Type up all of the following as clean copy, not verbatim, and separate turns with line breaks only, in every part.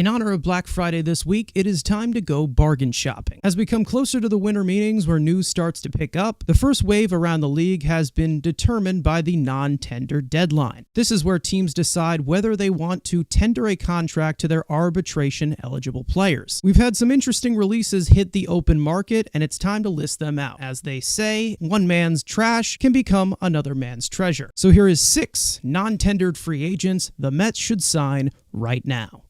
In honor of Black Friday this week, it is time to go bargain shopping. As we come closer to the winter meetings where news starts to pick up, the first wave around the league has been determined by the non-tender deadline. This is where teams decide whether they want to tender a contract to their arbitration-eligible players. We've had some interesting releases hit the open market, and it's time to list them out. As they say, one man's trash can become another man's treasure. So here is 6 non-tendered free agents the Mets should sign right now.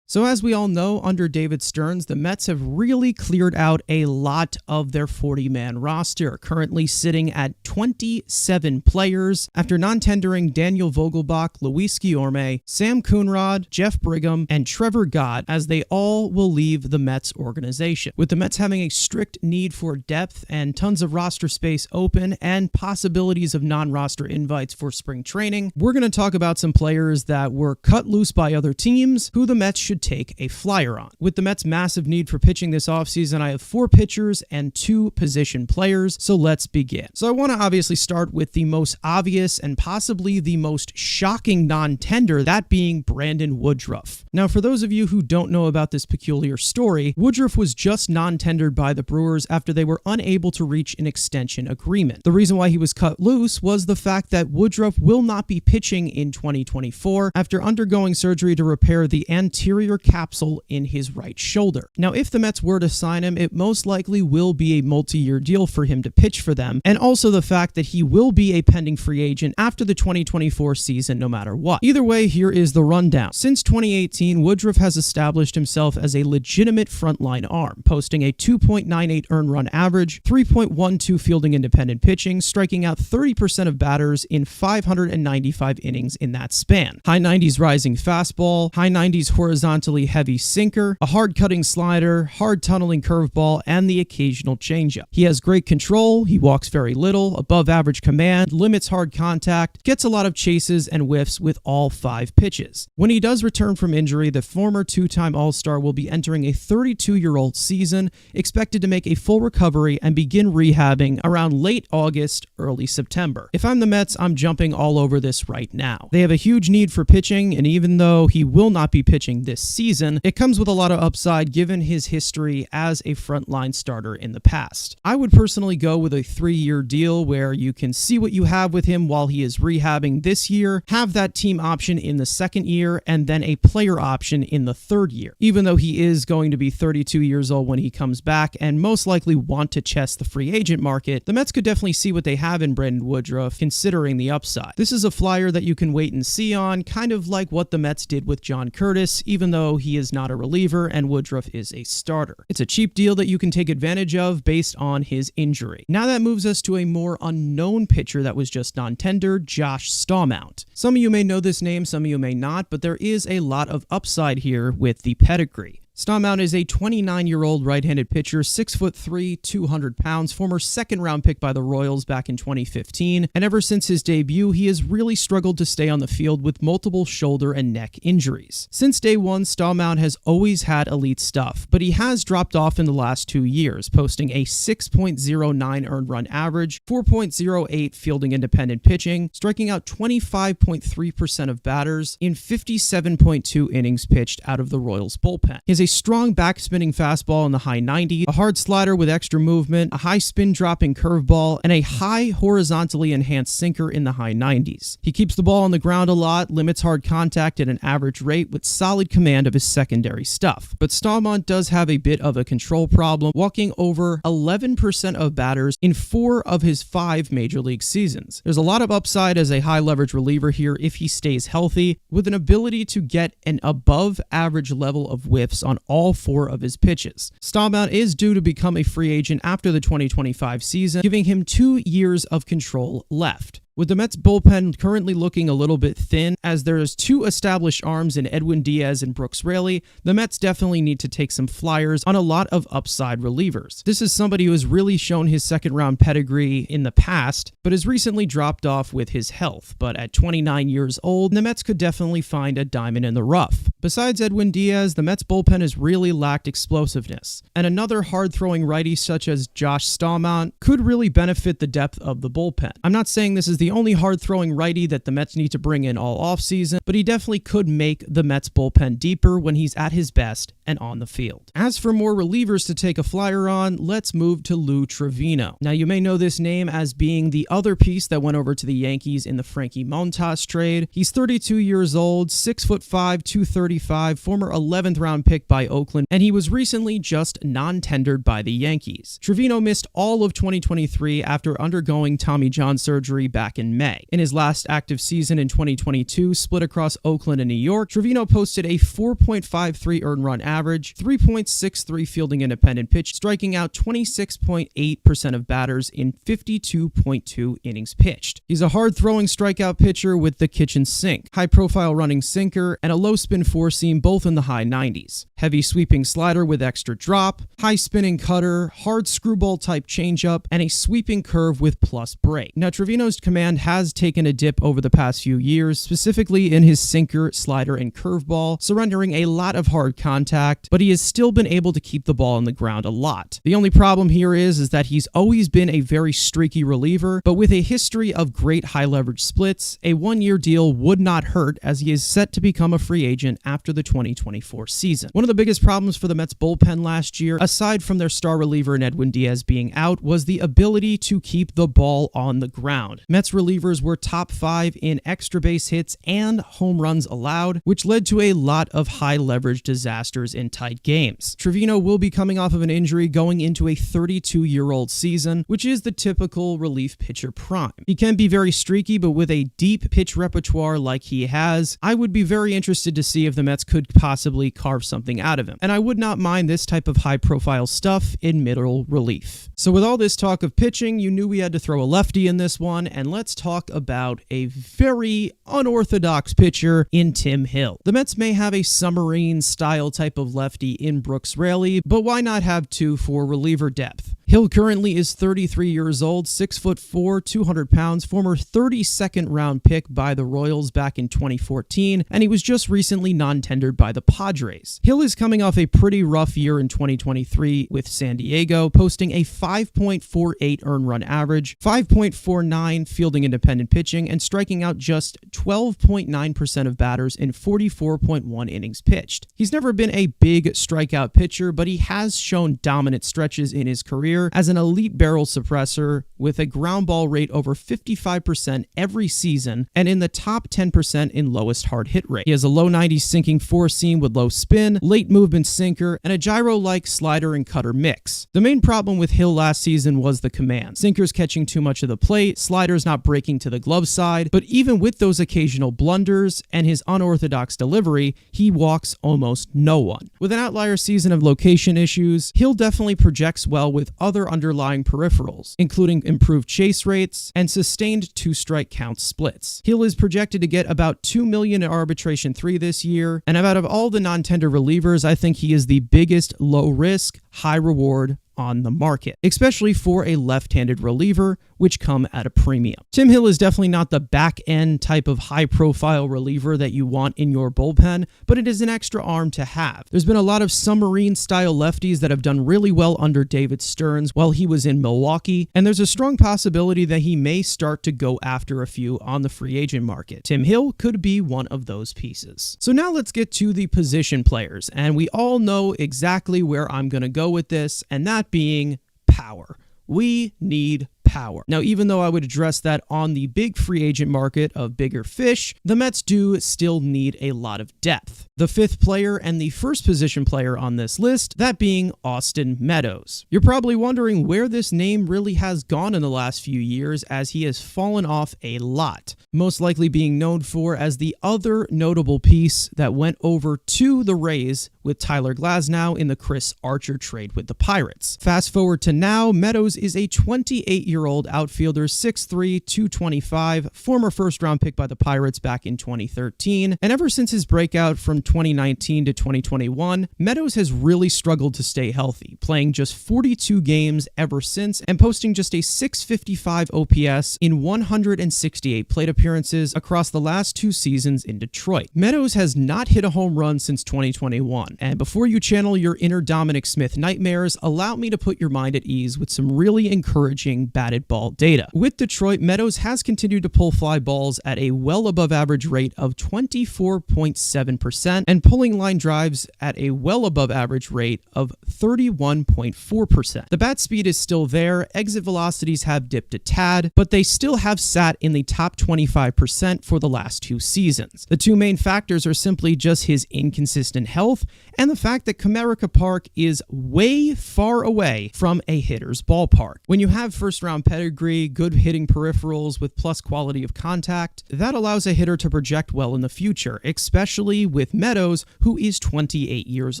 So as we all know, under David Stearns, the Mets have really cleared out a lot of their 40-man roster, currently sitting at 27 players after non-tendering Daniel Vogelbach, Luis Guillorme, Sam Coonrod, Jeff Brigham, and Trevor Gott, as they all will leave the Mets organization. With the Mets having a strict need for depth and tons of roster space open and possibilities of non-roster invites for spring training, we're going to talk about some players that were cut loose by other teams who the Mets should take a flyer on. With the Mets' massive need for pitching this offseason, I have 4 pitchers and 2 position players, so let's begin. So I want to obviously start with the most obvious and possibly the most shocking non-tender, that being Brandon Woodruff. Now, for those of you who don't know about this peculiar story, Woodruff was just non-tendered by the Brewers after they were unable to reach an extension agreement. The reason why he was cut loose was the fact that Woodruff will not be pitching in 2024 after undergoing surgery to repair the anterior capsule in his right shoulder. Now, if the Mets were to sign him, it most likely will be a multi-year deal for him to pitch for them, and also the fact that he will be a pending free agent after the 2024 season no matter what. Either way, here is the rundown. Since 2018, Woodruff has established himself as a legitimate frontline arm, posting a 2.98 earned run average, 3.12 fielding independent pitching, striking out 30% of batters in 595 innings in that span. High 90s rising fastball, high 90s horizontally heavy sinker, a hard cutting slider, hard tunneling curveball, and the occasional changeup. He has great control, he walks very little, above average command, limits hard contact, gets a lot of chases and whiffs with all 5 pitches. When he does return from injury, the former 2-time All-Star will be entering a 32-year-old season, expected to make a full recovery and begin rehabbing around late August, early September. If I'm the Mets, I'm jumping all over this right now. They have a huge need for pitching, and even though he will not be pitching this season, it comes with a lot of upside given his history as a frontline starter in the past. I would personally go with a 3-year deal where you can see what you have with him while he is rehabbing this year, have that team option in the 2nd year, and then a player option in the 3rd year. Even though he is going to be 32 years old when he comes back and most likely want to chest the free agent market, the Mets could definitely see what they have in Brandon Woodruff considering the upside. This is a flyer that you can wait and see on, kind of like what the Mets did with John Curtis, even though he is not a reliever and Woodruff is a starter. It's a cheap deal that you can take advantage of based on his injury. Now that moves us to a more unknown pitcher that was just non-tendered, Josh Stammen. Some of you may know this name, some of you may not, but there is a lot of upside here with the pedigree. Stammen is a 29-year-old right-handed pitcher, 6'3", 200 pounds, former 2nd-round pick by the Royals back in 2015, and ever since his debut, he has really struggled to stay on the field with multiple shoulder and neck injuries. Since day one, Stammen has always had elite stuff, but he has dropped off in the last 2 years, posting a 6.09 earned run average, 4.08 fielding independent pitching, striking out 25.3% of batters in 57.2 innings pitched out of the Royals bullpen. He has a strong back-spinning fastball in the high 90s, a hard slider with extra movement, a high spin-dropping curveball, and a high horizontally enhanced sinker in the high 90s. He keeps the ball on the ground a lot, limits hard contact at an average rate with solid command of his secondary stuff. But Stammen does have a bit of a control problem, walking over 11% of batters in 4 of his 5 major league seasons. There's a lot of upside as a high-leverage reliever here if he stays healthy, with an ability to get an above-average level of whiffs on all 4 of his pitches. Stammen is due to become a free agent after the 2025 season, giving him 2 years of control left. With the Mets bullpen currently looking a little bit thin, as there's 2 established arms in Edwin Diaz and Brooks Raley, the Mets definitely need to take some flyers on a lot of upside relievers. This is somebody who has really shown his second-round pedigree in the past, but has recently dropped off with his health. But at 29 years old, the Mets could definitely find a diamond in the rough. Besides Edwin Diaz, the Mets bullpen has really lacked explosiveness, and another hard-throwing righty such as Josh Stammen could really benefit the depth of the bullpen. I'm not saying this is the only hard-throwing righty that the Mets need to bring in all offseason, but he definitely could make the Mets bullpen deeper when he's at his best and on the field. As for more relievers to take a flyer on, let's move to Lou Trivino. Now, you may know this name as being the other piece that went over to the Yankees in the Frankie Montas trade. He's 32 years old, 6'5", 235, former 11th round pick by Oakland, and he was recently just non-tendered by the Yankees. Trivino missed all of 2023 after undergoing Tommy John surgery back in May. In his last active season in 2022, split across Oakland and New York, Trivino posted a 4.53 earned run average, 3.63 fielding independent pitch, striking out 26.8% of batters in 52.2 innings pitched. He's a hard-throwing strikeout pitcher with the kitchen sink, high-profile running sinker, and a low-spin four-seam both in the high 90s. Heavy sweeping slider with extra drop, high-spinning cutter, hard screwball-type changeup, and a sweeping curve with plus break. Now, Trevino's command has taken a dip over the past few years, specifically in his sinker, slider, and curveball, surrendering a lot of hard contact, but he has still been able to keep the ball on the ground a lot. The only problem here is that he's always been a very streaky reliever, but with a history of great high-leverage splits, a one-year deal would not hurt as he is set to become a free agent after the 2024 season. One of the biggest problems for the Mets bullpen last year, aside from their star reliever in Edwin Diaz being out, was the ability to keep the ball on the ground. Mets relievers were top 5 in extra base hits and home runs allowed, which led to a lot of high-leverage disasters in tight games. Trivino will be coming off of an injury going into a 32-year-old season, which is the typical relief pitcher prime. He can be very streaky, but with a deep pitch repertoire like he has, I would be very interested to see if the Mets could possibly carve something out of him. And I would not mind this type of high-profile stuff in middle relief. So with all this talk of pitching, you knew we had to throw a lefty in this one, and let's talk about a very unorthodox pitcher in Tim Hill. The Mets may have a submarine style type of lefty in Brooks Raley, but why not have 2 for reliever depth? Hill currently is 33 years old, 6'4", 200 pounds, former 32nd round pick by the Royals back in 2014, and he was just recently non-tendered by the Padres. Hill is coming off a pretty rough year in 2023 with San Diego, posting a 5.48 earned run average, 5.49 fielding independent pitching, and striking out just 12.9% of batters in 44.1 innings pitched. He's never been a big strikeout pitcher, but he has shown dominant stretches in his career as an elite barrel suppressor with a ground ball rate over 55% every season and in the top 10% in lowest hard hit rate. He has a low 90s sinking four seam with low spin, late movement sinker, and a gyro-like slider and cutter mix. The main problem with Hill last season was the command. Sinkers catching too much of the plate, sliders not breaking to the glove side, but even with those occasional blunders and his unorthodox delivery, he walks almost no one. With an outlier season of location issues, Hill definitely projects well with other underlying peripherals, including improved chase rates and sustained 2-strike count splits. Hill is projected to get about $2 million in arbitration 3 this year, and out of all the non-tender relievers, I think he is the biggest low-risk, high-reward on the market, especially for a left-handed reliever, which come at a premium. Tim Hill is definitely not the back-end type of high-profile reliever that you want in your bullpen, but it is an extra arm to have. There's been a lot of submarine-style lefties that have done really well under David Stearns while he was in Milwaukee, and there's a strong possibility that he may start to go after a few on the free agent market. Tim Hill could be one of those pieces. So now let's get to the position players, and we all know exactly where I'm going to go with this, and that being power. We need power. Now, even though I would address that on the big free agent market of bigger fish, the Mets do still need a lot of depth. The 5th player and the first position player on this list, that being Austin Meadows. You're probably wondering where this name really has gone in the last few years, as he has fallen off a lot, most likely being known for as the other notable piece that went over to the Rays with Tyler Glasnow in the Chris Archer trade with the Pirates. Fast forward to now, Meadows is a 28-year 25-year-old outfielder, 6'3", 225, former first-round pick by the Pirates back in 2013, and ever since his breakout from 2019 to 2021, Meadows has really struggled to stay healthy, playing just 42 games ever since and posting just a .655 OPS in 168 plate appearances across the last 2 seasons in Detroit. Meadows has not hit a home run since 2021, and before you channel your inner Dominic Smith nightmares, allow me to put your mind at ease with some really encouraging batted ball data. With Detroit, Meadows has continued to pull fly balls at a well above average rate of 24.7% and pulling line drives at a well above average rate of 31.4%. The bat speed is still there, exit velocities have dipped a tad, but they still have sat in the top 25% for the last 2 seasons. The 2 main factors are simply just his inconsistent health and the fact that Comerica Park is way far away from a hitter's ballpark. When you have first-round pedigree, good hitting peripherals with plus quality of contact, that allows a hitter to project well in the future, especially with Meadows, who is 28 years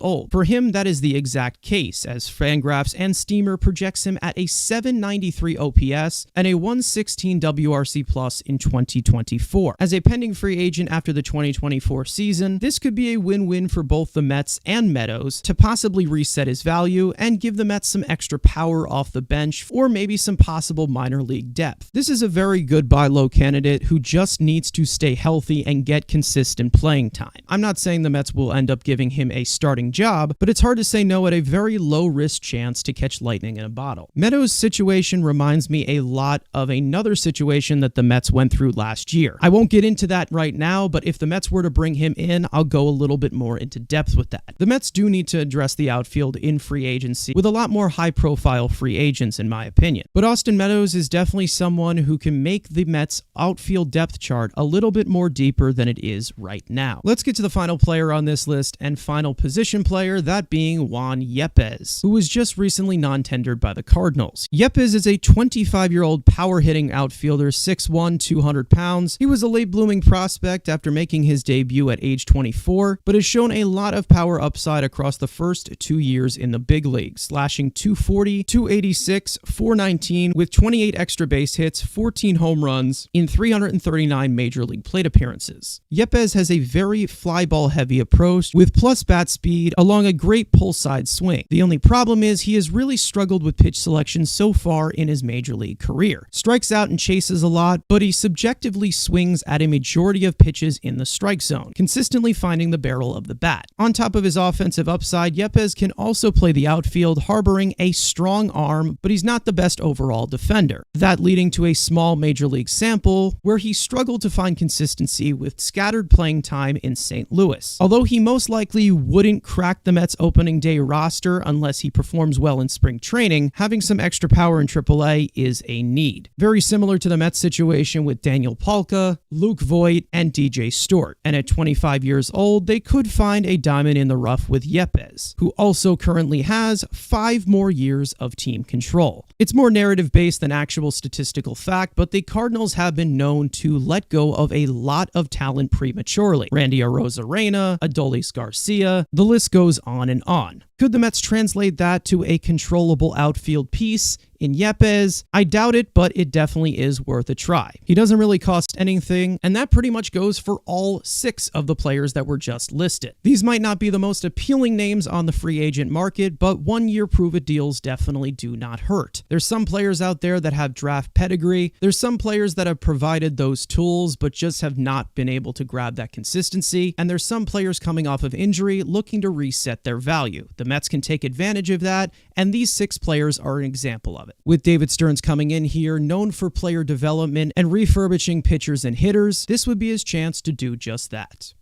old. For him, that is the exact case, as Fangraphs and Steamer projects him at a 793 OPS and a 116 WRC plus in 2024. As a pending free agent after the 2024 season, this could be a win-win for both the Mets and Meadows to possibly reset his value and give the Mets some extra power off the bench or maybe some possible minor league depth. This is a very good buy low candidate who just needs to stay healthy and get consistent playing time. I'm not saying the Mets will end up giving him a starting job, but it's hard to say no at a very low risk chance to catch lightning in a bottle. Meadows' situation reminds me a lot of another situation that the Mets went through last year. I won't get into that right now, but if the Mets were to bring him in, I'll go a little bit more into depth with that. The Mets do need to address the outfield in free agency with a lot more high-profile free agents, in my opinion. But Austin Meadows is definitely someone who can make the Mets' outfield depth chart a little bit more deeper than it is right now. Let's get to the final player on this list and final position player, that being Juan Yepez, who was just recently non-tendered by the Cardinals. Yepez is a 25-year-old power-hitting outfielder, 6'1", 200 pounds. He was a late-blooming prospect after making his debut at age 24, but has shown a lot of power upside across the first 2 years in the big leagues, slashing .240, .286, .419 with 28 extra base hits, 14 home runs in 339 major league plate appearances. Yepez has a very fly ball heavy approach with plus bat speed along a great pull side swing. The only problem is he has really struggled with pitch selection so far in his major league career. Strikes out and chases a lot, but he subjectively swings at a majority of pitches in the strike zone, consistently finding the barrel of the bat. On top of his offensive upside, Yepez can also play the outfield, harboring a strong arm, but he's not the best overall defender. That leading to a small major league sample where he struggled to find consistency with scattered playing time in St. Louis. Although he most likely wouldn't crack the Mets opening day roster unless he performs well in spring training, having some extra power in AAA is a need. Very similar to the Mets situation with Daniel Palka, Luke Voit, and DJ Stewart. And at 25 years old, they could find a diamond in the rough with Yepez, who also currently has 5 more years of team control. It's more narrative-based than actual statistical fact, but the Cardinals have been known to let go of a lot of talent prematurely. Randy Arozarena, Adolis Garcia, the list goes on and on. Could the Mets translate that to a controllable outfield piece in Yepez? I doubt it, but it definitely is worth a try. He doesn't really cost anything, and that pretty much goes for all 6 of the players that were just listed. These might not be the most appealing names on the free agent market, but one-year prove-it deals definitely do not hurt. There's some players out there that have draft pedigree. There's some players that have provided those tools, but just have not been able to grab that consistency. And there's some players coming off of injury looking to reset their value. The Mets can take advantage of that, and these 6 players are an example of it. With David Stearns coming in here, known for player development and refurbishing pitchers and hitters, this would be his chance to do just that.